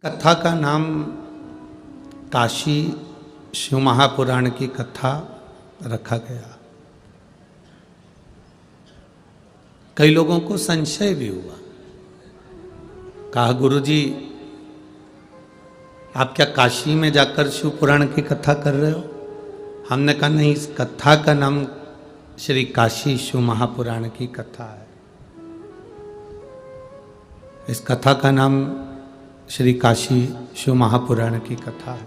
कथा का नाम काशी शिव महापुराण की कथा रखा गया। कई लोगों को संशय भी हुआ, कहा गुरुजी आप क्या काशी में जाकर शिव पुराण की कथा कर रहे हो? हमने कहा नहीं, इस कथा का नाम श्री काशी शिव महापुराण की कथा है। इस कथा का नाम श्री काशी शिव महापुराण की कथा है।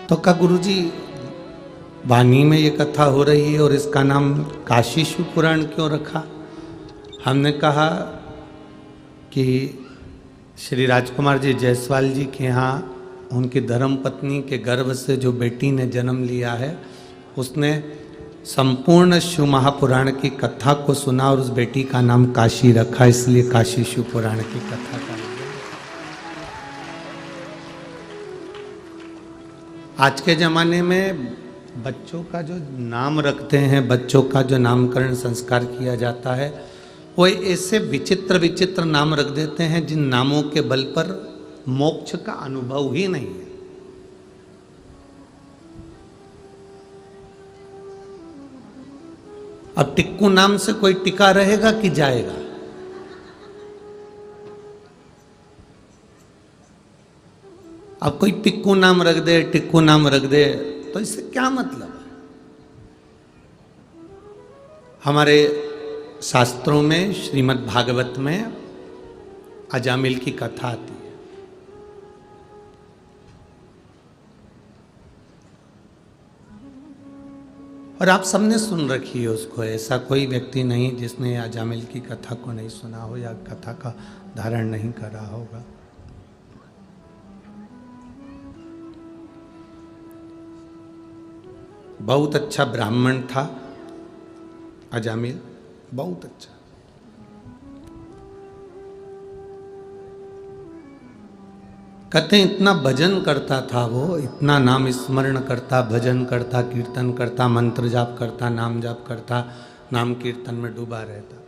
तो कहा गुरुजी वाणी में ये कथा हो रही है और इसका नाम काशी शिव पुराण क्यों रखा? हमने कहा कि श्री राजकुमार जी जायसवाल जी के यहाँ उनकी धर्मपत्नी के गर्भ से जो बेटी ने जन्म लिया है, उसने संपूर्ण शिव महापुराण की कथा को सुना और उस बेटी का नाम काशी रखा, इसलिए काशी शिव पुराण की कथा का। आज के ज़माने में बच्चों का जो नाम रखते हैं, बच्चों का जो नामकरण संस्कार किया जाता है, वो ऐसे विचित्र विचित्र नाम रख देते हैं जिन नामों के बल पर मोक्ष का अनुभव ही नहीं है। अब टिक्कू नाम से कोई टिका रहेगा कि जाएगा? अब कोई पिक्कू नाम रख दे, टिक्कू नाम रख दे, तो इससे क्या मतलब है? हमारे शास्त्रों में श्रीमद् भागवत में अजामिल की कथा आती है। और आप सबने सुन रखी है उसको, ऐसा कोई व्यक्ति नहीं जिसने अजामिल की कथा को नहीं सुना हो या कथा का धारण नहीं करा होगा। बहुत अच्छा ब्राह्मण था अजामिल, बहुत अच्छा। कहते हैं इतना भजन करता था वो, इतना नाम स्मरण करता, भजन करता, कीर्तन करता, मंत्र जाप करता, नाम जाप करता, नाम कीर्तन में डूबा रहता।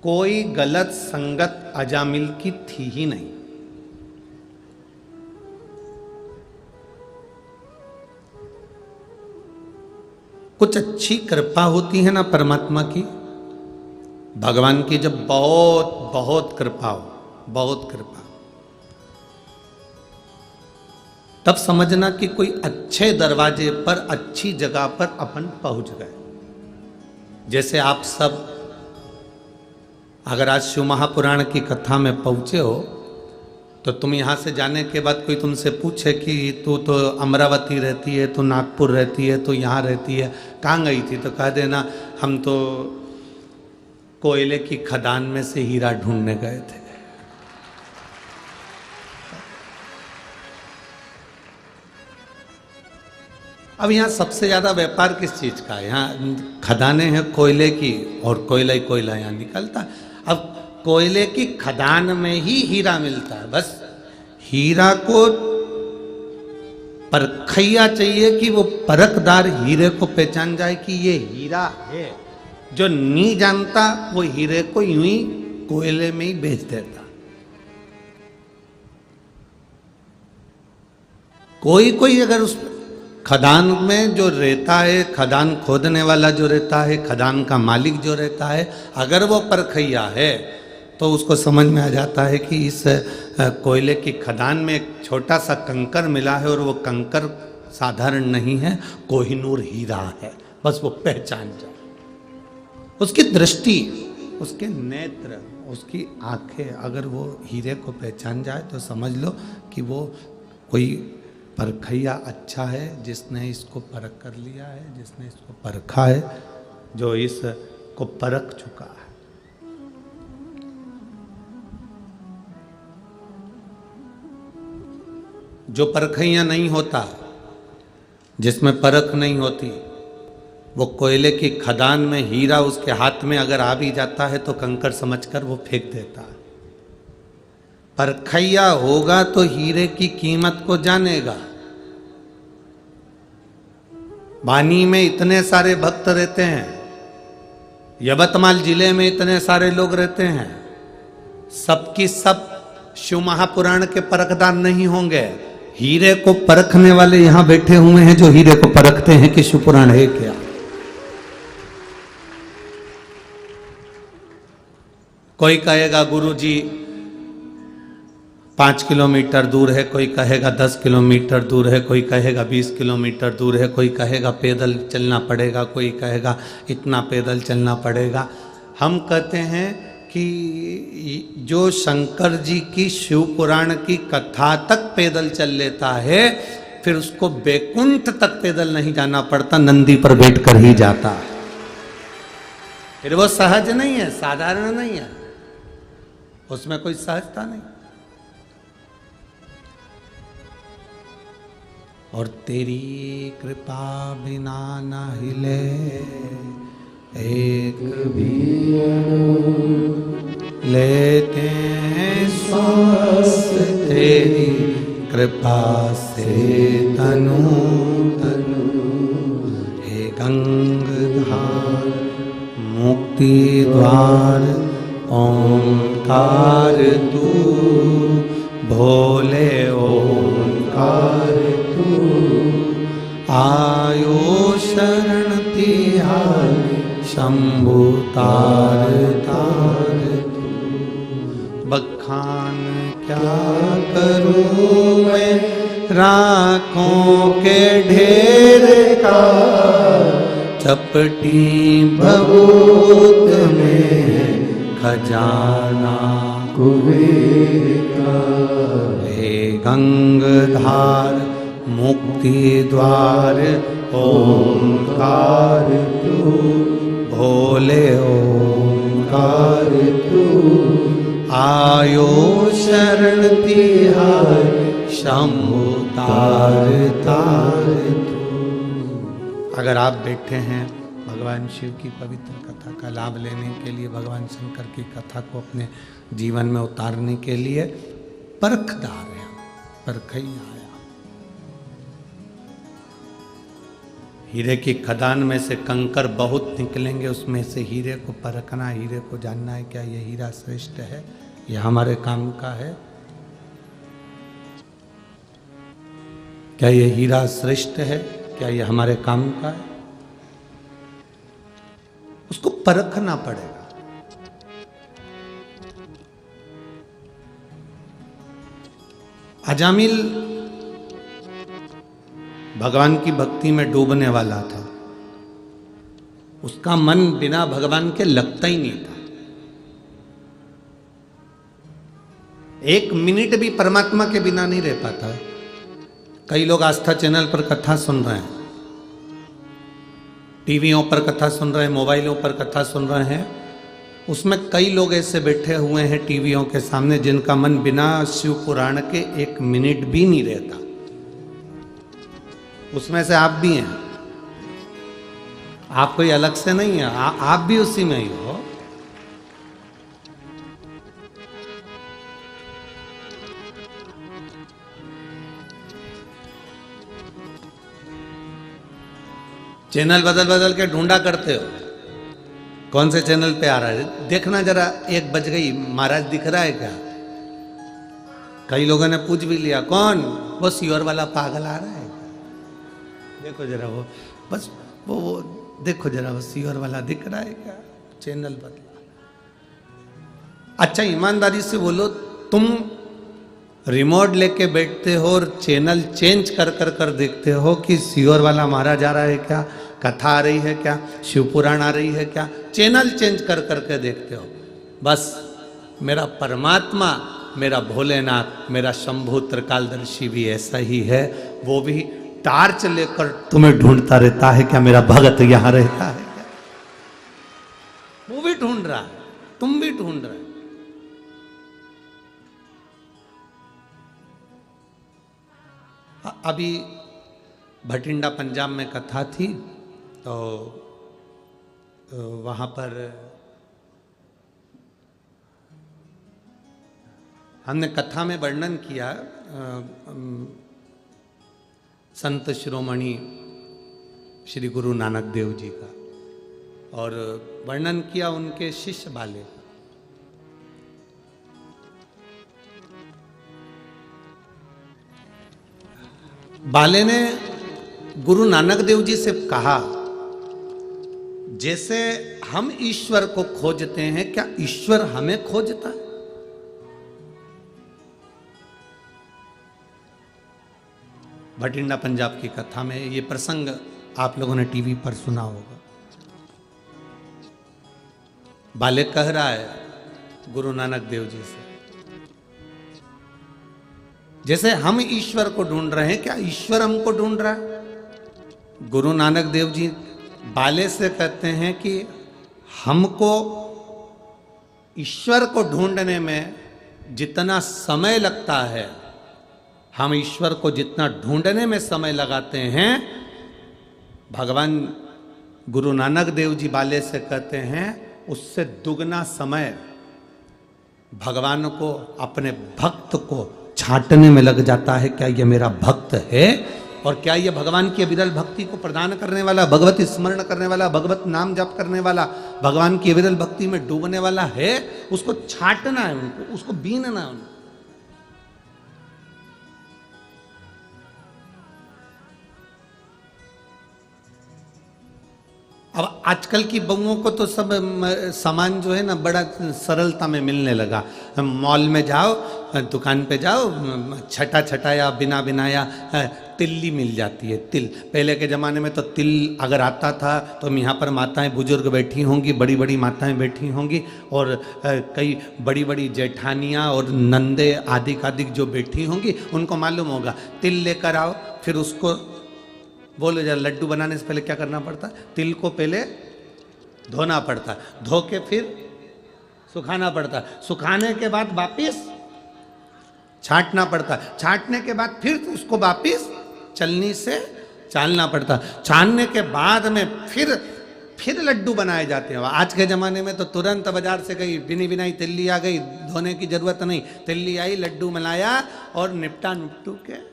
कोई गलत संगत अजामिल की थी ही नहीं। कुछ अच्छी कृपा होती है ना परमात्मा की, भगवान की जब बहुत बहुत कृपा हो, बहुत कृपा, तब समझना कि कोई अच्छे दरवाजे पर, अच्छी जगह पर अपन पहुंच गए। जैसे आप सब अगर आज शिव महापुराण की कथा में पहुंचे हो, तो तुम यहां से जाने के बाद कोई तुमसे पूछे कि तू तो अमरावती रहती है, तू नागपुर रहती है, तू यहाँ रहती है, कहाँ गई थी? तो कह देना हम तो कोयले की खदान में से हीरा ढूंढने गए थे। अब यहाँ सबसे ज्यादा व्यापार किस चीज का है? यहाँ खदानें हैं कोयले की और कोयला ही कोयला यहाँ निकलता। अब कोयले की खदान में ही हीरा मिलता है। बस हीरा को परखैया चाहिए कि वो परखदार हीरे को पहचान जाए कि ये हीरा है। जो नहीं जानता वो हीरे को यूं ही कोयले में ही बेच देता। कोई कोई अगर उस खदान में जो रहता है, खदान खोदने वाला जो रहता है, खदान का मालिक जो रहता है, अगर वो परखैया है तो उसको समझ में आ जाता है कि इस कोयले की खदान में एक छोटा सा कंकर मिला है और वो कंकर साधारण नहीं है, कोहिनूर हीरा है। बस वो पहचान जाए। उसकी दृष्टि, उसके नेत्र, उसकी आंखें अगर वो हीरे को पहचान जाए तो समझ लो कि वो कोई परखैया अच्छा है, जिसने इसको परख कर लिया है, जिसने इसको परखा है, जो इसको परख चुका है। जो परखैया नहीं होता, जिसमें परख नहीं होती, वो कोयले की खदान में हीरा उसके हाथ में अगर आ भी जाता है तो कंकर समझकर वो फेंक देता है। परखैया होगा तो हीरे की कीमत को जानेगा। वाणी में इतने सारे भक्त रहते हैं, यवतमाल जिले में इतने सारे लोग रहते हैं, सबकी सब शिव महापुराण के परखदार नहीं होंगे, हीरे को परखने वाले यहां बैठे हुए हैं जो हीरे को परखते हैं कि शिव पुराण है क्या। कोई कहेगा गुरुजी 5 किलोमीटर दूर है, कोई कहेगा 10 किलोमीटर दूर है, कोई कहेगा 20 किलोमीटर दूर है, कोई कहेगा पैदल चलना पड़ेगा, कोई कहेगा इतना पैदल चलना पड़ेगा। हम कहते हैं कि जो शंकर जी की शिव पुराण की कथा तक पैदल चल लेता है, फिर उसको बैकुंठ तक पैदल नहीं जाना पड़ता, नंदी पर बैठकर ही जाता है। फिर वो सहज नहीं है, साधारण नहीं है, उसमें कोई सहजता नहीं। और तेरी कृपा बिना न हिले एक भी लेते श्वास, तेरी कृपा से तनु तनु। हे गंगाधार मुक्ति द्वार ओंकार तू, भोले ओंकार तू। आयो शरण तिहारी शंभु तार तार तू। बखान क्या करूं मैं राखों के ढेर का, चपटी भभूत में खजाना कुबेर का। हे गंगाधार मुक्ति द्वार ओंकार तू, भोले ओंकार तू। आयो शरण तिहारी शंभु तार तार तू। अगर आप बैठे हैं भगवान शिव की पवित्र कथा का लाभ लेने के लिए, भगवान शंकर की कथा को अपने जीवन में उतारने के लिए, परखदार है, परखैया आया। हीरे की खदान में से कंकर बहुत निकलेंगे, उसमें से हीरे को परखना, हीरे को जानना है क्या ये हीरा श्रेष्ठ है, ये हमारे काम का है, क्या ये हीरा श्रेष्ठ है, क्या ये हमारे काम का है, उसको परखना पड़ेगा। अजामिल भगवान की भक्ति में डूबने वाला था, उसका मन बिना भगवान के लगता ही नहीं था। एक मिनट भी परमात्मा के बिना नहीं रह पाता। कई लोग आस्था चैनल पर कथा सुन रहे हैं, टीवियों पर कथा सुन रहे हैं, मोबाइलों पर कथा सुन रहे हैं, उसमें कई लोग ऐसे बैठे हुए हैं टीवियों के सामने जिनका मन बिना शिव पुराण के एक मिनट भी नहीं रहता। उसमें से आप भी हैं, आप कोई अलग से नहीं है, आप भी उसी में ही हो। चैनल बदल बदल के ढूंढा करते हो, कौन से चैनल पे आ रहा है, देखना जरा, 1 बज गई, महाराज दिख रहा है क्या? कई लोगों ने पूछ भी लिया, कौन? वो सियोर वाला पागल आ रहा है, देखो जरा, वो बस वो देखो जरा, वो सियोर वाला दिख रहा है क्या? चैनल बदला। अच्छा ईमानदारी से बोलो, तुम रिमोट लेके बैठते हो और चैनल चेंज कर कर कर देखते हो कि सियोर वाला महाराज आ रहा है क्या, कथा आ रही है क्या, शिव पुराण आ रही है क्या, चैनल चेंज कर करके देखते हो। बस मेरा परमात्मा, मेरा भोलेनाथ, मेरा शंभु त्रिकालदर्शी भी ऐसा ही है, वो भी टार्च लेकर तुम्हें ढूंढता रहता है, क्या मेरा भगत यहां रहता है क्या? वो भी ढूंढ रहा है, तुम भी ढूंढ रहे हो। अभी भटिंडा पंजाब में कथा थी, तो वहाँ पर हमने कथा में वर्णन किया संत शिरोमणि श्री गुरु नानक देव जी का, और वर्णन किया उनके शिष्य बाले का। बाले ने गुरु नानक देव जी से कहा, जैसे हम ईश्वर को खोजते हैं, क्या ईश्वर हमें खोजता है? भटिंडा पंजाब की कथा में ये प्रसंग आप लोगों ने टीवी पर सुना होगा। बाले कह रहा है गुरु नानक देव जी से, जैसे हम ईश्वर को ढूंढ रहे हैं, क्या ईश्वर हमको ढूंढ रहा है? गुरु नानक देव जी बाले से कहते हैं कि हमको ईश्वर को ढूंढने में जितना समय लगता है, हम ईश्वर को जितना ढूंढने में समय लगाते हैं, भगवान गुरु नानक देव जी बाले से कहते हैं उससे दुगना समय भगवान को, अपने भक्त को छांटने में लग जाता है। क्या ये मेरा भक्त है? और क्या ये भगवान की अविरल भक्ति को प्रदान करने वाला, भगवत स्मरण करने वाला, भगवत नाम जप करने वाला, भगवान की अविरल भक्ति में डूबने वाला है? उसको छांटना है, उनको उसको बीनना है उनको। अब आजकल की बहुओं को तो सब सामान जो है ना बड़ा सरलता में मिलने लगा। मॉल में जाओ, दुकान पे जाओ, छटा छटाया बिना बिनाया तिल्ली मिल जाती है। तिल, पहले के ज़माने में तो तिल अगर आता था तो यहाँ पर माताएं बुजुर्ग बैठी होंगी, बड़ी बड़ी माताएं बैठी होंगी, और कई बड़ी बड़ी जेठानियाँ और नंदे आदिक आदिक जो बैठी होंगी, उनको मालूम होगा तिल लेकर आओ, फिर उसको बोलो जरा लड्डू बनाने से पहले क्या करना पड़ता है? तिल को पहले धोना पड़ता है, धो के फिर सुखाना पड़ता है, सुखाने के बाद वापिस छांटना पड़ता है, छांटने के बाद फिर उसको वापिस चलनी से चालना पड़ता है, छानने के बाद में फिर लड्डू बनाए जाते हैं। आज के ज़माने में तो तुरंत बाजार से गई बिनी बिनाई तिल्ली आ गई, धोने की जरूरत नहीं, तिल्ली आई, लड्डू मिलाया और निपटा निपटू के।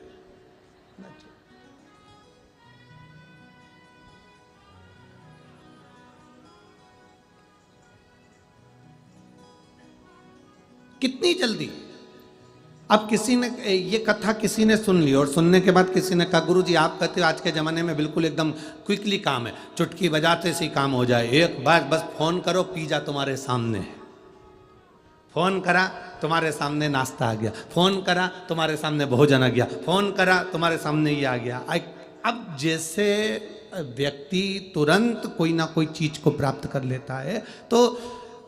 कितनी जल्दी। अब किसी ने ये कथा किसी ने सुन ली और सुनने के बाद किसी ने कहा गुरु जी आप कहते हो आज के ज़माने में बिल्कुल एकदम क्विकली काम है, चुटकी बजाते से ही काम हो जाए, एक बार बस फोन करो पिज़्ज़ा तुम्हारे सामने है, फोन करा तुम्हारे सामने नाश्ता आ गया, फोन करा तुम्हारे सामने भोजन आ गया, फोन करा तुम्हारे सामने ये आ गया। अब जैसे व्यक्ति तुरंत कोई ना कोई चीज़ को प्राप्त कर लेता है, तो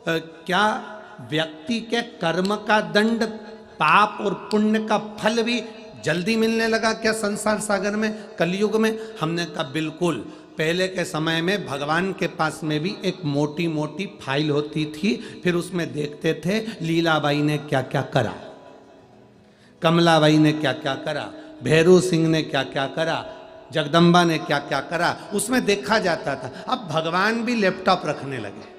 क्या व्यक्ति के कर्म का दंड, पाप और पुण्य का फल भी जल्दी मिलने लगा क्या संसार सागर में, कलयुग में? हमने कहा बिल्कुल। पहले के समय में भगवान के पास में भी एक मोटी मोटी फाइल होती थी, फिर उसमें देखते थे लीलाबाई ने क्या क्या करा, कमलाबाई ने क्या क्या करा, भैरू सिंह ने क्या क्या करा, जगदम्बा ने क्या क्या करा, उसमें देखा जाता था। अब भगवान भी लैपटॉप रखने लगे,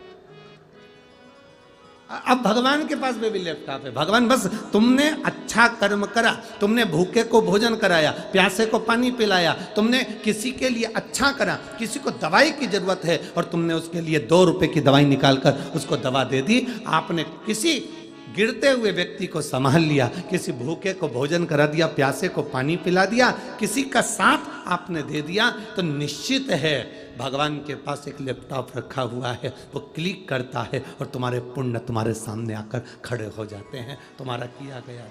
अब भगवान के पास में भी लैपटॉप है। भगवान बस तुमने अच्छा कर्म करा, तुमने भूखे को भोजन कराया, प्यासे को पानी पिलाया, तुमने किसी के लिए अच्छा करा, किसी को दवाई की जरूरत है और तुमने उसके लिए 2 रुपए की दवाई निकालकर उसको दवा दे दी, आपने किसी गिरते हुए व्यक्ति को संभाल लिया, किसी भूखे को भोजन करा दिया, प्यासे को पानी पिला दिया, किसी का साथ आपने दे दिया, तो निश्चित है भगवान के पास एक लैपटॉप रखा हुआ है, वो क्लिक करता है और तुम्हारे पुण्य तुम्हारे सामने आकर खड़े हो जाते हैं, तुम्हारा किया गया।